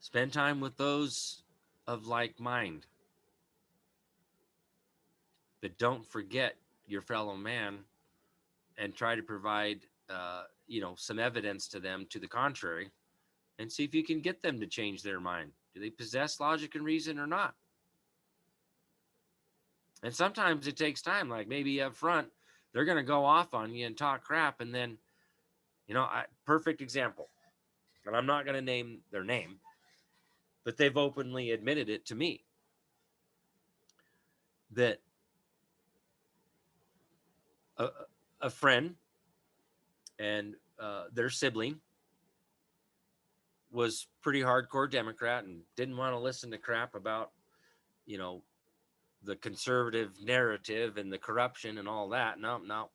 Spend time with those of like mind. But don't forget your fellow man and try to provide, some evidence to them to the contrary, and see if you can get them to change their mind. Do they possess logic and reason or not? And sometimes it takes time, like maybe up front, they're going to go off on you and talk crap. And then, perfect example, and I'm not going to name their name, but they've openly admitted it to me, that a friend and their sibling was pretty hardcore Democrat and didn't want to listen to crap about, the conservative narrative and the corruption and all that. No.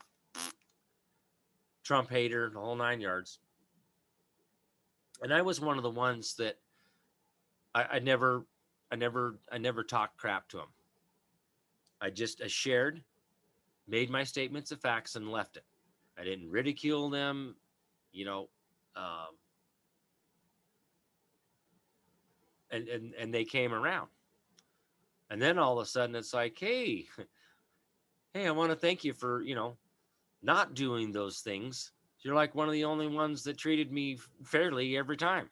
Trump hater, the whole 9 yards. And I was one of the ones that I never talked crap to him. I shared, made my statements of facts, and left it. I didn't ridicule them, and they came around. And then all of a sudden it's like, hey, I want to thank you for, not doing those things. You're like one of the only ones that treated me fairly every time,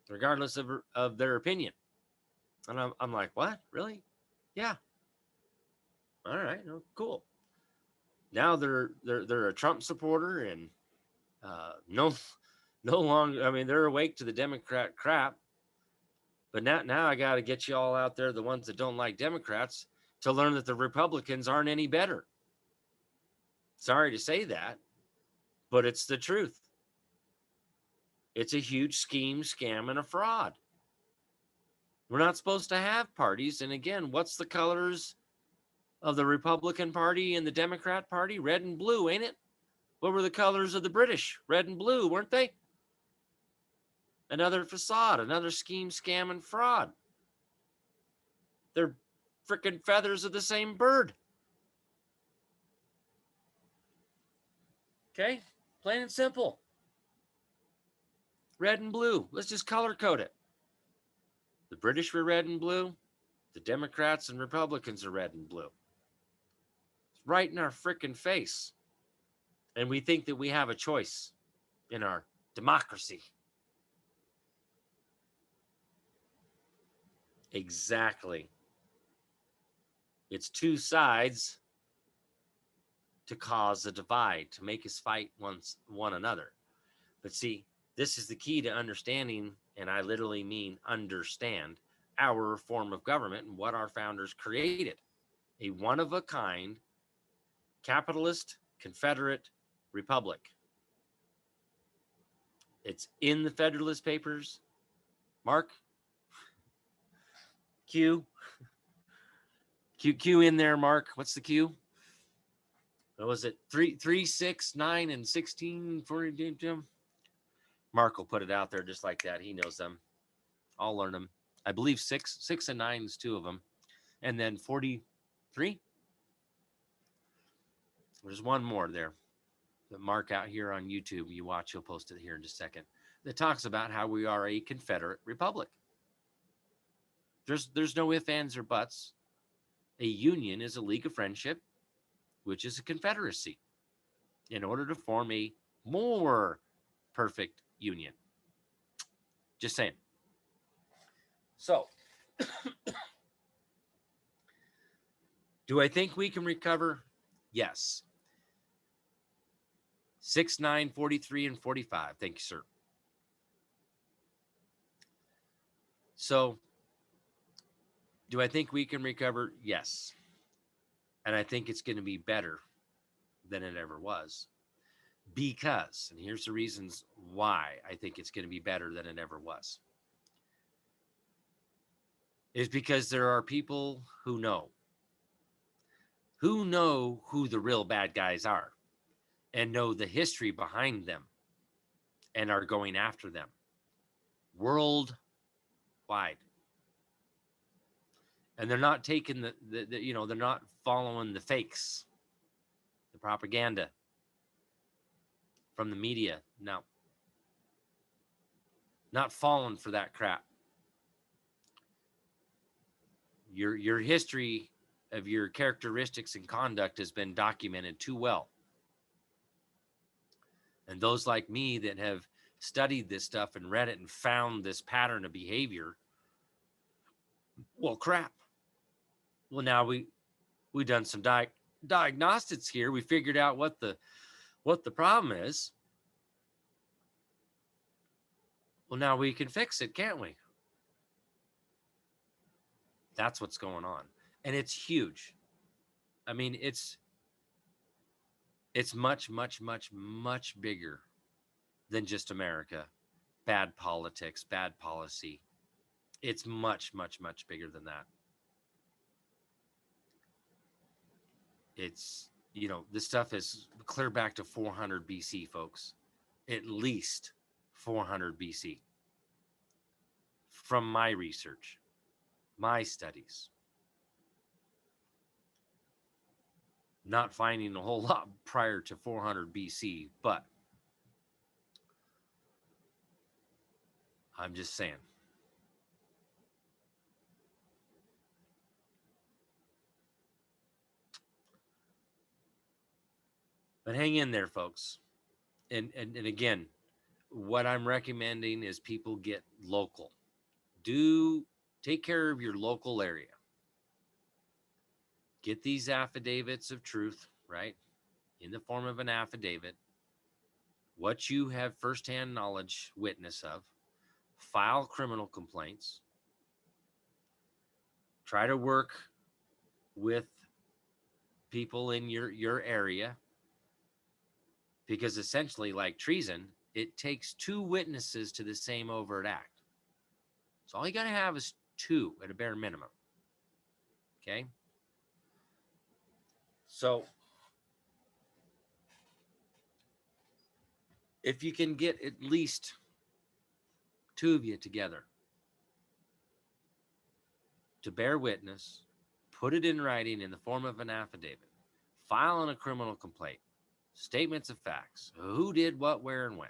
regardless of their opinion. And I'm like, what? Really? Yeah. All right. Oh, cool. Now they're a Trump supporter, and no longer. I mean, they're awake to the Democrat crap. But now I got to get you all out there, the ones that don't like Democrats, to learn that the Republicans aren't any better. Sorry to say that, but it's the truth. It's a huge scheme, scam, and a fraud. We're not supposed to have parties. And again, what's the colors of the Republican Party and the Democrat Party? Red and blue, ain't it? What were the colors of the British? Red and blue, weren't they? Another facade, another scheme, scam, and fraud. They're freaking feathers of the same bird. Okay? Plain and simple. Red and blue. Let's just color code it. The British were red and blue. The Democrats and Republicans are red and blue. It's right in our freaking face. And we think that we have a choice in our democracy. Exactly. It's two sides to cause a divide, to make us fight one another. But see, this is the key to understanding, and I literally mean understand, our form of government and what our founders created. A one-of-a-kind capitalist Confederate Republic. It's in the Federalist Papers. Mark? Q in there, Mark. What's the Q? What was it? 3, 6, 9, and 16 for Jim? Mark will put it out there just like that. He knows them. I'll learn them. I believe 6 and 9 is 2 of them. And then 43. There's one more there. The Mark out here on YouTube, you watch, he'll post it here in just a second. That talks about how we are a Confederate Republic. There's no ifs, ands, or buts. A union is a league of friendship, which is a confederacy, in order to form a more perfect union. Just saying. So, do I think we can recover? Yes. 6, 9, 43, and 45. Thank you, sir. So, do I think we can recover? Yes. And I think it's going to be better than it ever was. Because, and here's the reasons why I think it's going to be better than it ever was, is because there are people who know who the real bad guys are and know the history behind them and are going after them worldwide. And they're not taking they're not following the fakes, the propaganda from the media. No, not falling for that crap. Your history of your characteristics and conduct has been documented too well. And those like me that have studied this stuff and read it and found this pattern of behavior, well, crap. Well, now we done some diagnostics here. We figured out what the problem is. Well, now we can fix it, can't we? That's what's going on. And it's huge. I mean, it's much, much, much, much bigger than just America. Bad politics, bad policy. It's much, much, much bigger than that. It's, this stuff is clear back to 400 BC, folks. At least 400 BC. From my research, my studies. Not finding a whole lot prior to 400 BC, but I'm just saying. But hang in there, folks. And again, what I'm recommending is people get local. Do take care of your local area. Get these affidavits of truth, right? In the form of an affidavit. What you have firsthand knowledge, witness of. File criminal complaints. Try to work with people in your area. Because essentially, like treason, it takes 2 witnesses to the same overt act. So all you got to have is 2 at a bare minimum. Okay? So if you can get at least 2 of you together to bear witness, put it in writing in the form of an affidavit, file on a criminal complaint, statements of facts, who did what, where, and when.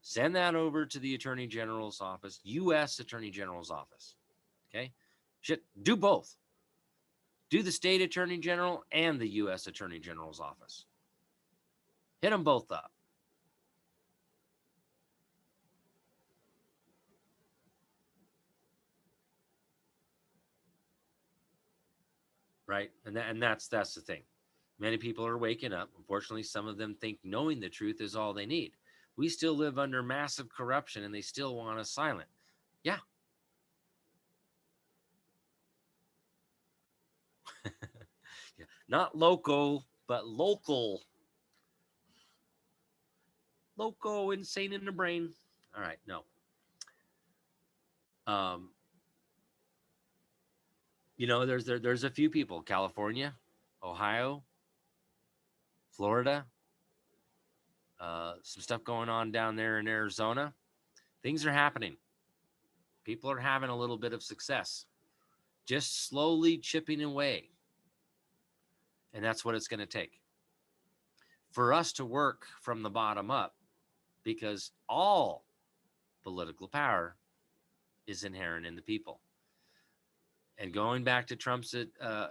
Send that over to the Attorney General's office, U.S. Attorney General's office. Okay? Do both. Do the state Attorney General and the U.S. Attorney General's office. Hit them both up. Right? And that's the thing. Many people are waking up. Unfortunately, some of them think knowing the truth is all they need. We still live under massive corruption and they still want us silent. Yeah. Yeah. Not local, but local. Loco, insane in the brain. All right, no. There's a few people, California, Ohio, Florida, some stuff going on down there in Arizona. Things are happening. People are having a little bit of success, just slowly chipping away. And that's what it's going to take for us to work from the bottom up, because all political power is inherent in the people. And going back to Trump's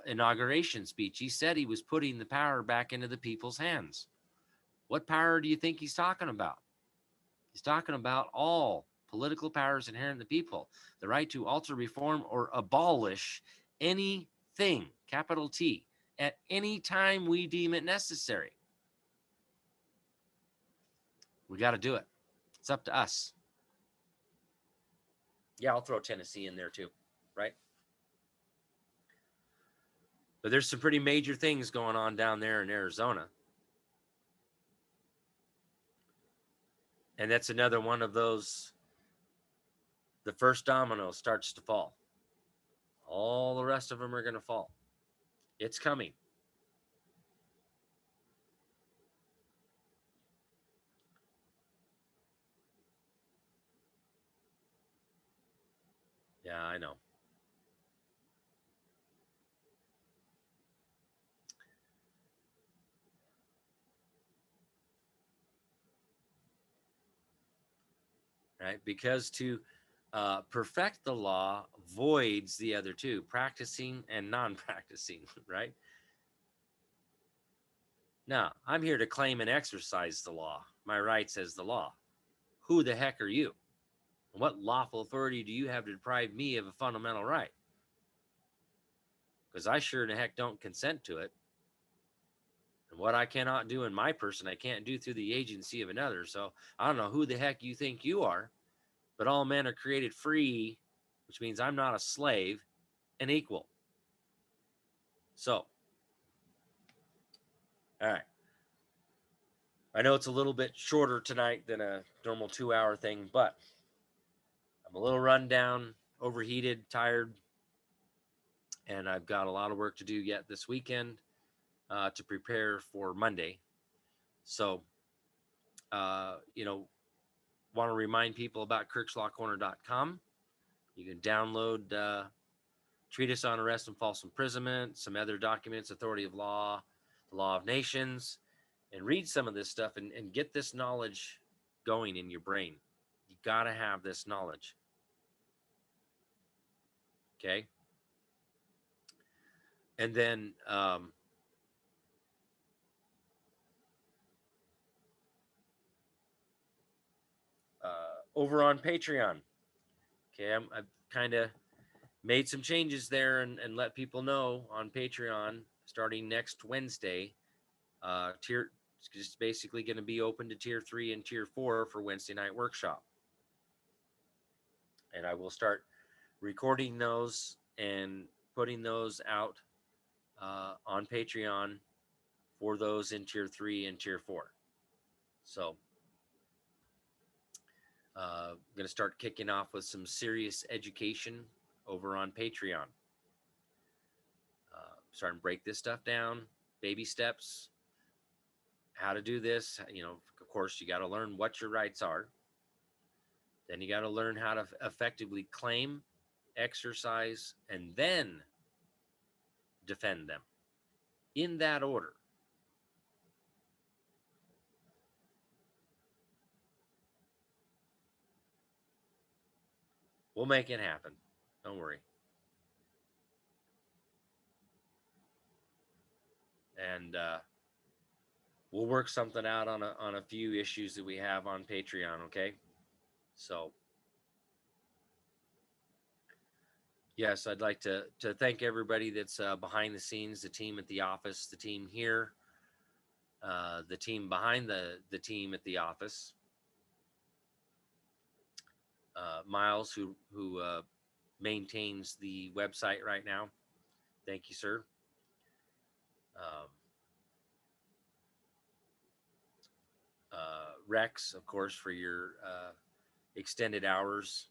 inauguration speech, he said he was putting the power back into the people's hands. What power do you think he's talking about? He's talking about all political powers inherent in the people, the right to alter, reform, or abolish anything, capital T, at any time we deem it necessary. We got to do it. It's up to us. Yeah, I'll throw Tennessee in there too, right? But there's some pretty major things going on down there in Arizona. And that's another one of those, the first domino starts to fall. All the rest of them are going to fall. It's coming. Yeah, I know. Right? Because to perfect the law voids the other two, practicing and non practicing, right? Now, I'm here to claim and exercise the law, my rights as the law. Who the heck are you? What lawful authority do you have to deprive me of a fundamental right? Because I sure in the heck don't consent to it. And what I cannot do in my person, I can't do through the agency of another. So I don't know who the heck you think you are, but all men are created free, which means I'm not a slave and equal. So, all right. I know it's a little bit shorter tonight than a normal 2 hour thing, but I'm a little run down, overheated, tired, and I've got a lot of work to do yet this weekend to prepare for Monday. So, want to remind people about kirkslawcorner.com. You can download treatise on arrest and false imprisonment, some other documents, authority of law, the law of nations, and read some of this stuff and get this knowledge going in your brain. You got to have this knowledge. Okay. And then over on Patreon, okay, I've kind of made some changes there and let people know on Patreon starting next Wednesday. Tier it's just basically going to be open to tier 3 and tier 4 for Wednesday night workshop. And I will start recording those and putting those out on Patreon for those in tier 3 and tier 4. So I'm going to start kicking off with some serious education over on Patreon. Starting to break this stuff down, baby steps, how to do this. Of course, you got to learn what your rights are. Then you got to learn how to effectively claim, exercise, and then defend them in that order. We'll make it happen. Don't worry. And we'll work something out on a few issues that we have on Patreon. Okay. So yes, I'd like to thank everybody that's behind the scenes, the team at the office, the team here, the team behind the team at the office. Miles, who maintains the website right now. Thank you, sir. Rex, of course, for your extended hours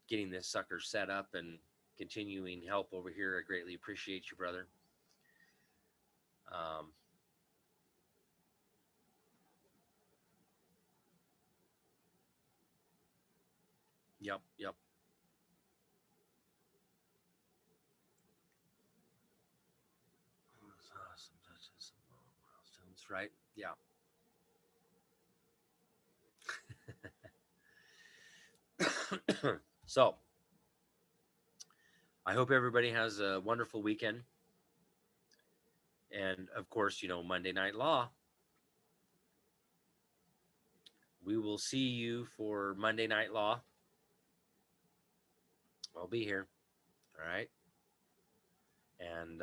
getting this sucker set up and continuing help over here. I greatly appreciate you, brother. Yep. Milestones, right? Yeah. So, I hope everybody has a wonderful weekend. And of course, Monday Night Law we will see you for Monday Night Law. I'll be here. All right. And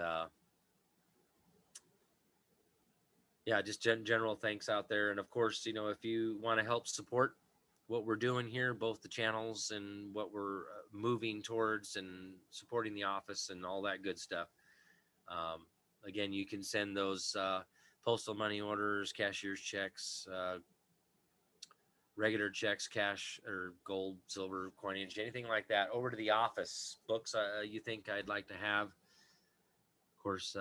yeah, just general thanks out there. And of course, if you want to help support what we're doing here, both the channels and what we're moving towards and supporting the office and all that good stuff. Um, Again, you can send those postal money orders, cashier's checks, regular checks, cash or gold, silver, coinage, anything like that over to the office. Books you think I'd like to have. Of course,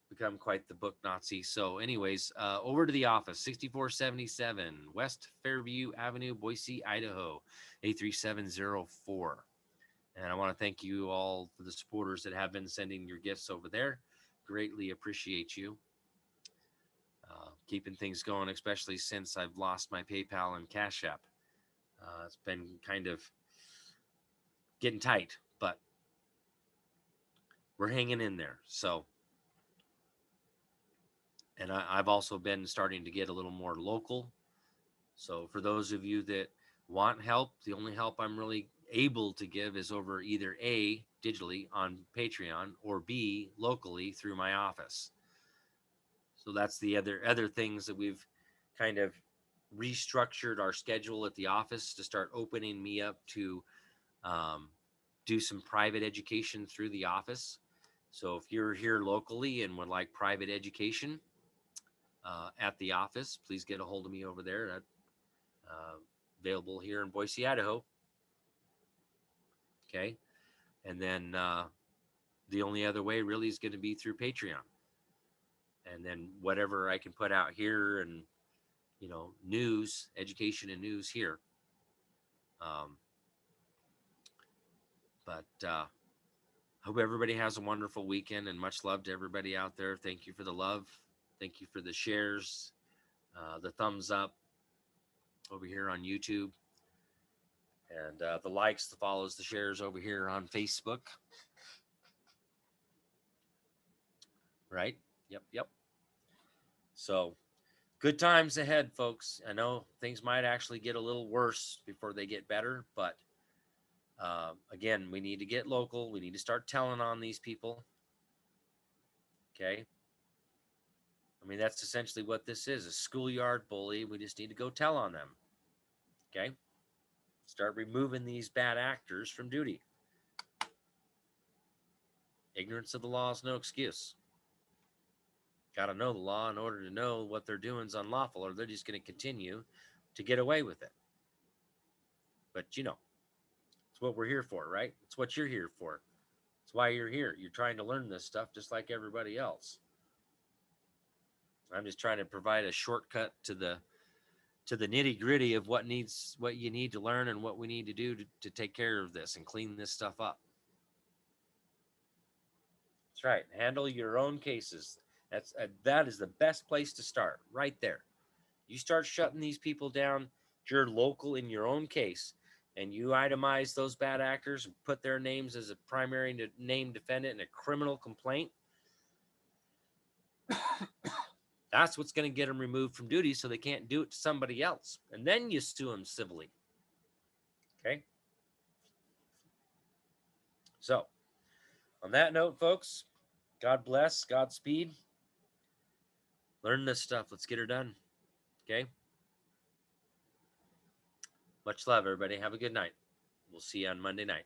become quite the book Nazi. So anyways, over to the office, 6477 West Fairview Avenue, Boise, Idaho, 83704. And I want to thank you all for the supporters that have been sending your gifts over there. Greatly appreciate you. Keeping things going, especially since I've lost my PayPal and Cash App. It's been kind of getting tight, but we're hanging in there. So, and I've also been starting to get a little more local. So for those of you that want help, the only help I'm really able to give is over either A, digitally on Patreon, or B, locally through my office. So that's the other things that we've kind of restructured our schedule at the office to start opening me up to do some private education through the office. So if you're here locally and would like private education at the office, please get a hold of me over there. Available here in Boise, Idaho. Okay. And then the only other way really is going to be through Patreon. And then whatever I can put out here and, news, education and news here. But hope everybody has a wonderful weekend and much love to everybody out there. Thank you for the love. Thank you for the shares, the thumbs up over here on YouTube, and the likes, the follows, the shares over here on Facebook. Right? Yep. So good times ahead, folks. I know things might actually get a little worse before they get better, but again, we need to get local. We need to start telling on these people. Okay. I mean, that's essentially what this is, a schoolyard bully. We just need to go tell on them. Okay. Start removing these bad actors from duty. Ignorance of the law is no excuse. Got to know the law in order to know what they're doing is unlawful, or they're just going to continue to get away with it. But it's what we're here for, right? It's what you're here for. It's why you're here. You're trying to learn this stuff just like everybody else. I'm just trying to provide a shortcut to the nitty gritty of what you need to learn and what we need to do to take care of this and clean this stuff up. That's right. Handle your own cases. That is the best place to start, right there. You start shutting these people down. You're local in your own case, and you itemize those bad actors and put their names as a primary named defendant in a criminal complaint. That's what's going to get them removed from duty so they can't do it to somebody else. And then you sue them civilly. Okay? So, on that note, folks, God bless, Godspeed. Learn this stuff. Let's get her done. Okay? Much love, everybody. Have a good night. We'll see you on Monday night.